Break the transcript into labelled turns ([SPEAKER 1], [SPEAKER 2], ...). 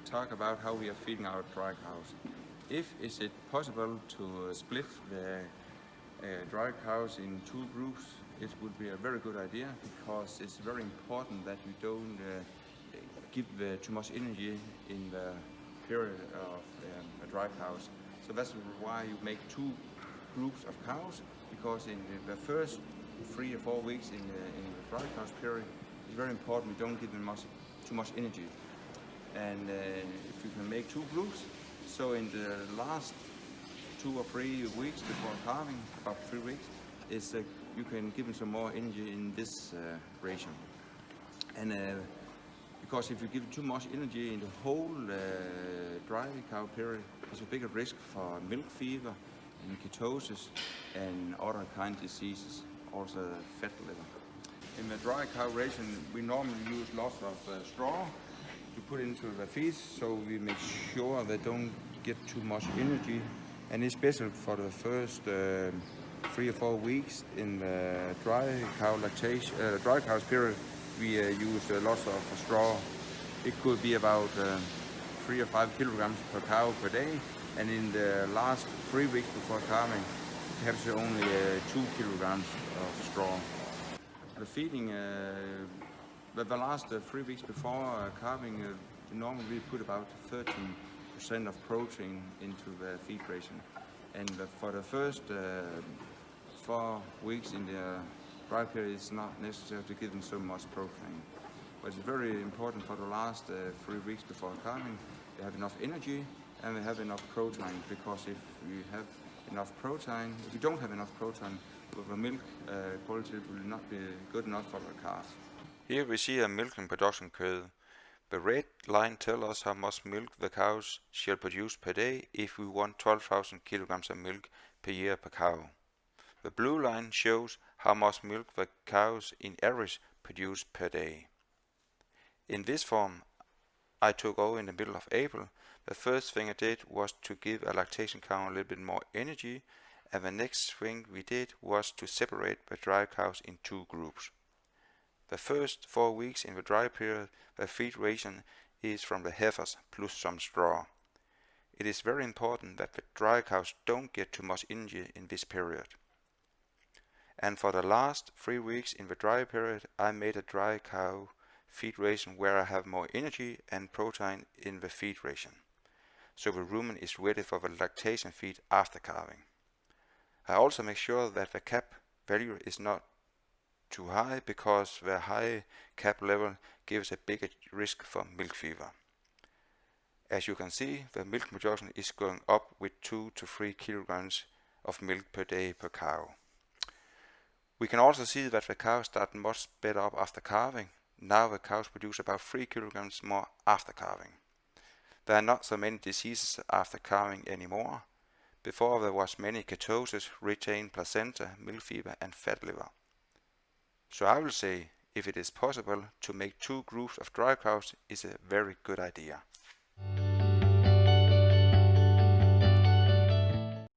[SPEAKER 1] talk about how we are feeding our dry cows. Is it possible to split the dry cows in two groups? It would be a very good idea, because it's very important that we don't give too much energy in the period of the dry cows. So that's why you make two groups of cows, because in the first 3 or 4 weeks in the dry cows period, it's very important we don't give them too much energy. And if you can make two groups, so in the last 2 or 3 weeks before calving, about 3 weeks, you can give them some more energy in this ration. And because if you give too much energy in the whole dry cow period, there's a bigger risk for milk fever and ketosis and other kind of diseases, also fat liver. In the dry cow ration, we normally use lots of straw to put into the feed, so we make sure they don't get too much energy. And especially for the first 3 or 4 weeks in the dry cows period, we use lots of straw. It could be about 3 or 5 kilograms per cow per day, and in the last 3 weeks before calving, perhaps only 2 kilograms of straw. The feeding, the last 3 weeks before calving, normally we put about 13% of protein into the feed ration, and for the first 4 weeks in the dry period, it's not necessary to give them so much protein. But it's very important for the last 3 weeks before calving, they have enough energy and they have enough protein, because if you don't have enough protein, the milk quality will not be good enough for the calf.
[SPEAKER 2] Here we see a milking production curve. The red line tells us how much milk the cows shall produce per day if we want 12,000 kilograms of milk per year per cow. The blue line shows how much milk the cows in average produce per day. In this form I took over in the middle of April. The first thing I did was to give a lactation cow a little bit more energy, and the next thing we did was to separate the dry cows in two groups. The first 4 weeks in the dry period, the feed ration is from the heifers plus some straw. It is very important that the dry cows don't get too much energy in this period. And for the last 3 weeks in the dry period, I made a dry cow feed ration where I have more energy and protein in the feed ration, so the rumen is ready for the lactation feed after calving. I also make sure that the cap value is not too high, because the high cap level gives a bigger risk for milk fever. As you can see, the milk production is going up with 2 to 3 kilograms of milk per day per cow. We can also see that the cows start much sped up after calving. Now the cows produce about 3 kilograms more after calving. There are not so many diseases after calving anymore. Before there was many ketosis, retained placenta, milk fever and fat liver. So I will say, if it is possible to make two groups of dry cows, is a very good idea.